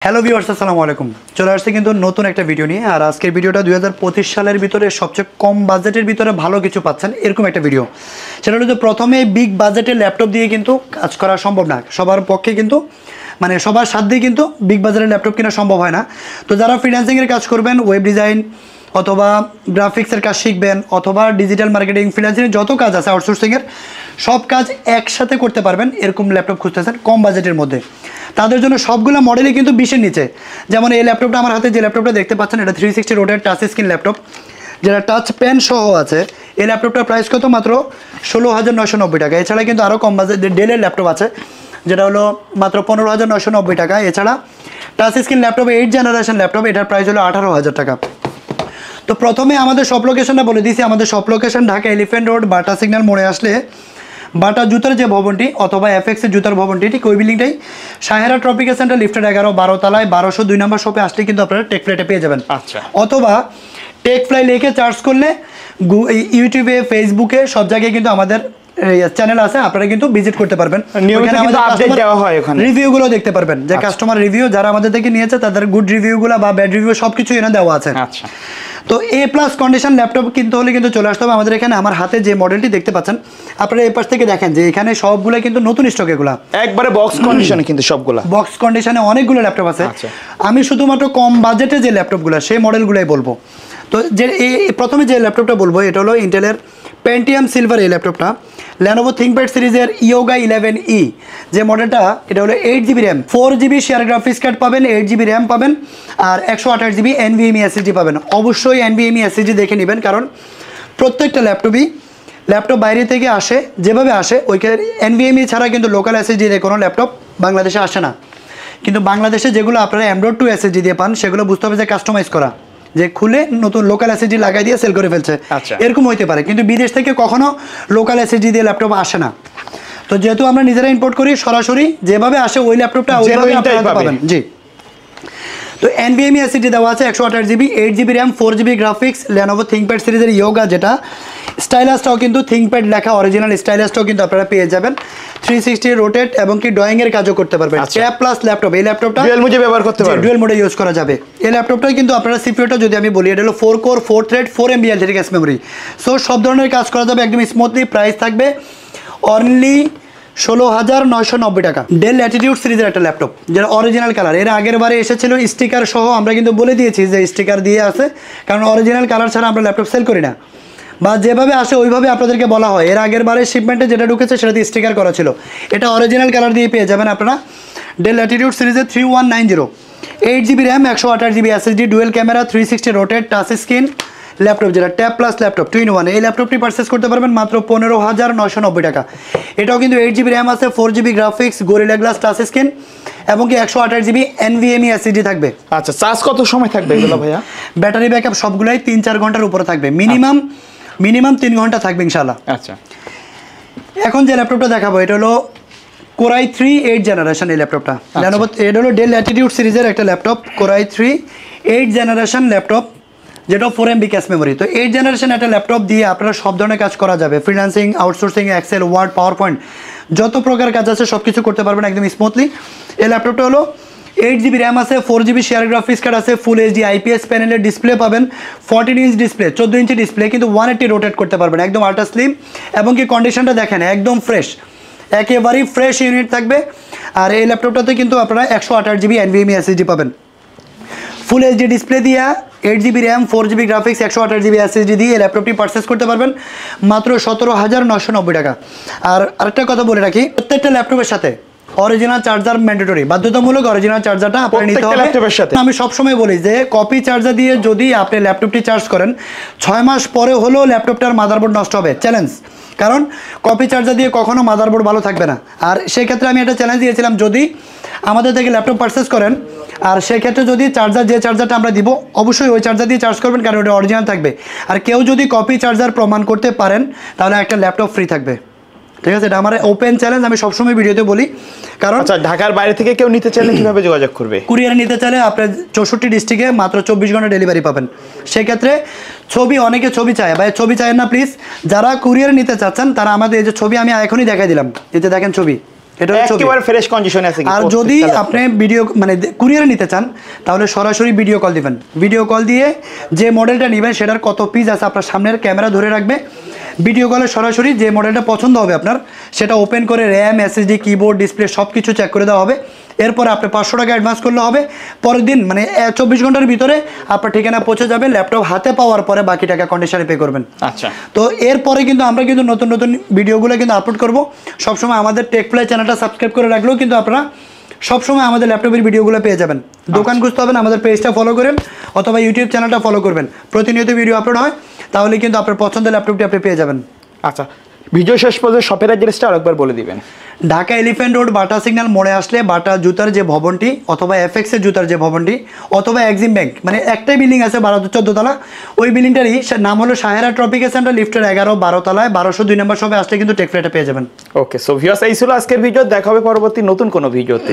Hello viewers, আসসালামু আলাইকুম। চলে আসছে কিন্তু নতুন একটা ভিডিও নিয়ে। আর আজকের ভিডিওটা 2025 সালের ভিতরে সবচেয়ে কম বাজেটের ভিতরে ভালো কিছু পাচ্ছেন এরকম একটা ভিডিও। সেটা হলো যে প্রথমে বিগ বাজেটের ল্যাপটপ দিয়ে কিন্তু কাজ করা সম্ভব না, সবার পক্ষে কিন্তু মানে সবার সাধ্যেই কিন্তু বিগ বাজারের ল্যাপটপ কেনা সম্ভব হয় না। তো যারা ফ্রিল্যান্সিংয়ের কাজ করবেন, ওয়েব ডিজাইন অথবা গ্রাফিক্সের কাজ শিখবেন অথবা ডিজিটাল মার্কেটিং, ফ্রিল্যান্সিংয়ের যত কাজ আছে আউটসোর্সিংয়ের সব কাজ একসাথে করতে পারবেন এরকম ল্যাপটপ খুঁজতেছেন কম বাজেটের মধ্যে, তাদের জন্য সবগুলো মডেলই কিন্তু 20-এর নিচে। যেমন এই ল্যাপটপটা আমার হাতে যে ল্যাপটপটা দেখতে পাচ্ছেন, এটা 360 রোটেট টাচ স্ক্রিন ল্যাপটপ, যেটা টাচ পেন সহ আছে। এই ল্যাপটপটার প্রাইস কত? মাত্র 16,990 টাকা। এছাড়া কিন্তু আরও কম বাজেটের ডেলের ল্যাপটপ আছে, যেটা হলো মাত্র 15,990 টাকা। এছাড়া touch screen laptop 8 generation laptop, এটার প্রাইস হলো 18,000 টাকা। তো প্রথমে আমাদের শপ লোকেশনটা বলে দিয়েছি। আমাদের shop location Dhaka elephant road বাটা সিগন্যাল মোড়ে আসলে বাটা জুতার যে ভবনটি অথবা এফএক্সের জুতার ভবনটি ঠিক ওই বিল্ডিংটাই সাহেরা ট্রপিক্যাল সেন্টার লিফটেড 11 12 তলায় 1202 নম্বর শপে আসলে কিন্তু আপনারা টেক ফ্লাইটে পেয়ে যাবেন। আচ্ছা, অথবা টেক ফ্লাই লিখে সার্চ করলে ইউটিউবে, ফেসবুকে সব জায়গায় কিন্তু আমাদের চ্যানেল আছে, আপনারা কিন্তু ভিজিট করতে পারবেন। রিভিউগুলো দেখতে পারবেন, যে কাস্টমার রিভিউ যারা আমাদের থেকে নিয়েছে তাদের গুড রিভিউগুলো বা ব্যাড রিভিউ সব কিছু এখানে দেওয়া আছে। আচ্ছা, তো এ প্লাস কন্ডিশন ল্যাপটপ কিনতে হলে কিন্তু চলে আসতে হবে আমাদের এখানে। আমার হাতে যে মডেলটি দেখতে পাচ্ছেন, আপনারা এই পাশ থেকে দেখেন যে এখানে সবগুলো কিন্তু নতুন স্টক, এগুলা একবারে বক্স কন্ডিশনে, কিন্তু সবগুলা বক্স কন্ডিশনে অনেকগুলো ল্যাপটপ আছে। আমি শুধুমাত্র কম বাজেটে যে ল্যাপটপগুলো সেই মডেলগুলোই বলবো। তো যে প্রথমে যে ল্যাপটপটা বলবো এটা হলো ইন্টেলের পেন্টিয়াম সিলভার এই ল্যাপটপটা, ল্যানোভো থিংকপ্যাড সিরিজের ইয়োগা 11E যে মডেলটা, এটা হলো 8GB RAM, 4GB share graphics card পাবেন, 8GB র্যাম পাবেন, আর 128GB NVMe SSD পাবেন। অবশ্যই NVMe SSD দেখে নেবেন, কারণ প্রত্যেকটা ল্যাপটপ বাইরে থেকে আসে, যেভাবে আসে ওইখানে NVMe ছাড়া কিন্তু লোকাল SSD দিয়ে কোনো ল্যাপটপ বাংলাদেশে আসে না। কিন্তু বাংলাদেশে যেগুলো আপনারা M.2 SSD দিয়ে পান সেগুলো বুঝতে হবে যে কাস্টমাইজ করা, যে খুলে নতুন লোকাল এসএসডি লাগাই দিয়ে সেল করে ফেলছে, এরকম হইতে পারে। কিন্তু বিদেশ থেকে কখনো লোকাল এসএসডি দিয়ে ল্যাপটপ আসে না। তো যেহেতু আমরা নিজেরা ইম্পোর্ট করি, সরাসরি যেভাবে আসে ওই ল্যাপটপটা ওইভাবে আপনারা পাবেন। জি, তো NVMe SSD দেওয়া আছে 128GB, 8GB RAM, 4GB graphics, Lenovo ThinkPad সিরিজের ইয়োগা, যেটা স্টাইলাসটাও কিন্তু থিংকপ্যাড লেখা, অরিজিনাল স্টাইলাসটাও কিন্তু আপনারা পেয়ে যাবেন। 360 রোটেট এবং কি ড্রয়িংয়ের কাজও করতে পারবেন। ট্যাব প্লাস ল্যাপটপ, এই ল্যাপটপটা ডুয়াল মোডে ব্যবহার করতে পারবেন, ডুয়াল মোডে ইউজ করা যাবে। এই ল্যাপটপটাই কিন্তু আপনারা সিপিইউটা যদি আমি বলি, এটা হলো 4 core 4 thread 4MB Ltd gas memory. So সব ধরনের কাজ করা যাবে একদম স্মুথলি। প্রাইস থাকবে অনলি 16,990 টাকা। ডেল ল্যাটিটিউড সিরিজের একটা ল্যাপটপ, যেটা অরিজিনাল কালার। এর আগের বারে এসেছিল স্টিকার সহ, আমরা কিন্তু বলে দিয়েছি যে স্টিকার দিয়ে আছে, কারণ অরিজিনাল কালার ছাড়া আমরা ল্যাপটপ সেল করি না, বা যেভাবে আসে ওইভাবে আপনাদেরকে বলা হয়। এর আগের বারে শিপমেন্টে যেটা ঢুকেছে সেটাতে স্টিকার করা ছিল, এটা অরিজিনাল কালার দিয়ে পেয়ে যাবেন আপনারা। ডেল ল্যাটিটিউড সিরিজের 3190, 8GB RAM, 128GB SSD, dual camera, 360 rotate touch screen laptop, যেটা ট্যাব প্লাস ল্যাপটপ 2-in-1। এই ল্যাপটপটি পারচেস করতে পারবেন মাত্র 15,990 টাকা। এটাও কিন্তু 8GB র্যাম আছে, 4GB graphics, gorilla glass touch screen এবং কি 128GB NVMe SSD থাকবে। আচ্ছা, চার্জ কত সময় থাকবে এগুলো ভাইয়া? ব্যাটারি ব্যাকআপ সবগুলাই 3-4 ঘন্টার উপরে থাকবে, মিনিমাম 3 ঘন্টা থাকবে ইনশাআল্লাহ। আচ্ছা, এখন যে ল্যাপটপটা দেখাবো এটা হলো কোরাই 3 8 জেনারেশন এই ল্যাপটপটা। ল্যানোভো, এটা হলো ডেল ল্যাটিটিউড সিরিজের একটা ল্যাপটপ, কোরাই 3 8 জেনারেশন ল্যাপটপ, যেটা 4MB ক্যাশ মেমোরি। তো 8 জেনারেশন একটা ল্যাপটপ দিয়ে আপনারা সব ধরনের কাজ করা যাবে, freelancing, outsourcing, Excel, Word, PowerPoint, যত প্রকার কাজ আছে সব কিছু করতে পারবেন একদম স্মুথলি। এই ল্যাপটপটা হলো 8GB র্যাম আছে, 4GB শেয়ার গ্রাফিক্স কার্ড আছে, ফুল এইচডি IPS প্যানেলের ডিসপ্লে পাবেন, 14 ইঞ্চ ডিসপ্লে, 14 ইঞ্চি ডিসপ্লে, কিন্তু 180 রোটেট করতে পারবেন, একদম আল্ট্রা স্লিম। এবং কি কন্ডিশনটা দেখেন একদম ফ্রেশ, একেবারেই ফ্রেশ ইউনিট থাকবে। আর এই ল্যাপটপটাতে কিন্তু আপনারা 128GB NVMe SSD পাবেন, ফুল এইচডি ডিসপ্লে দিয়া, 8GB RAM, 4GB graphics, 128GB SSD দিয়ে এই ল্যাপটপটি পারচেস করতে পারবেন মাত্র 17,990 টাকা। আর আরেকটা কথা বলে রাখি, প্রত্যেকটা ল্যাপটপের সাথে অরিজিনাল চার্জার ম্যান্ডেটরি, বাধ্যতামূলক অরিজিনাল চার্জারটা আপনারা নিতে হবে। আমি সবসময় বলি যে কপি চার্জার দিয়ে যদি আপনি ল্যাপটপটি চার্জ করেন 6 মাস পরে হলেও ল্যাপটপটার মাদারবোর্ড নষ্ট হবে, চ্যালেঞ্জ। কারণ কপি চার্জার দিয়ে কখনো মাদারবোর্ড ভালো থাকবে না। আর সেই ক্ষেত্রে আমি একটা চ্যালেঞ্জ দিয়েছিলাম, যদি আমাদের থেকে ল্যাপটপ পারচেস করেন আর সেক্ষেত্রে যদি চার্জার, যে চার্জারটা আমরা দিব অবশ্যই ওই চার্জার দিয়ে চার্জ করবেন, কারণ ওটা অরিজিনাল থাকবে। আর কেউ যদি কপি চার্জার প্রমাণ করতে পারেন তাহলে একটা ল্যাপটপ ফ্রি থাকবে, ঠিক আছে? এটা আমার ওপেন চ্যালেঞ্জ, আমি সবসময় ভিডিওতে বলি। কারণ ঢাকার বাইরে থেকে কেউ নিতে চাইলে কিভাবে যোগাযোগ করবে? কুরিয়ারে নিতে চাইলে আপনার 64 ডিস্ট্রিক্টে মাত্র 24 ঘন্টা ডেলিভারি পাবেন। সেক্ষেত্রে ছবি, অনেকে ছবি চায়, ভাই ছবি চায় না প্লিজ। যারা কুরিয়ারে নিতে চাচ্ছেন তারা আমাদের এই যে ছবি আমি এখনই দেখাই দিলাম, এতে দেখেন ছবি, এটা হলো ছবি। একেবারে ফ্রেশ কন্ডিশনে আছে আর যদি আপনি ভিডিও মানে কুরিয়ারে নিতে চান তাহলে সরাসরি ভিডিও কল দিবেন, ভিডিও কল দিয়ে যে মডেলটা নেবেন সেটার কত পিস আছে আপনার সামনের ক্যামেরা ধরে রাখবে, ভিডিও কলে সরাসরি যে মডেলটা পছন্দ হবে আপনার সেটা ওপেন করে র্যাম এসএসডি কিবোর্ড ডিসপ্লে সব কিছু চেক করে দেওয়া হবে। এরপরে আপনি 500 টাকা অ্যাডভান্স করলে হবে, পরের দিন মানে 24 ঘন্টার ভিতরে আপনার ঠিকানা পৌঁছে যাবে, ল্যাপটপ হাতে পাওয়ার পরে বাকি টাকা কন্ডিশনে পে করবেন। আচ্ছা, তো এরপরে কিন্তু আমরা কিন্তু নতুন নতুন ভিডিওগুলো কিন্তু আপলোড করব। সবসময় আমাদের টেকফ্লাই চ্যানেলটা সাবস্ক্রাইব করে রাখলেও কিন্তু আপনারা সবসময় আমাদের ল্যাপটপের ভিডিওগুলো পেয়ে যাবেন। দোকান খুঁজতে হবে না, আমাদের পেজটা ফলো করেন অথবা ইউটিউব চ্যানেলটা ফলো করবেন, প্রতিনিয়ত ভিডিও আপলোড হয়, তাহলে কিন্তু আপনার পছন্দের ল্যাপটপটি আপনি পেয়ে যাবেন। আচ্ছা, ভিডিও শেষ পর্যন্ত শপের অ্যাড্রেসটা আরেকবার বলে দিবেন। ঢাকা এলিফ্যান্ট রোড বাটা সিগন্যাল মোড়ে আসলে বাটা জুতার যে ভবনটি অথবা এফএক্স এর জুতার যে ভবনটি অথবা এক্সিম ব্যাংক মানে একটাই বিল্ডিং আছে 12-14 তলা, ওই বিল্ডিংটারই নাম হলো সাহেরা ট্রপিক্যাল সেন্টার, লিফটের 11-12 তলায় 1202 নম্বর শপে আসলে কিন্তু টেকফ্লাইটা পেয়ে যাবেন। ওকে, সো ভিউয়ার্স এই ছিল আজকের ভিডিও, দেখা হবে পরবর্তী নতুন কোনো ভিডিওতে।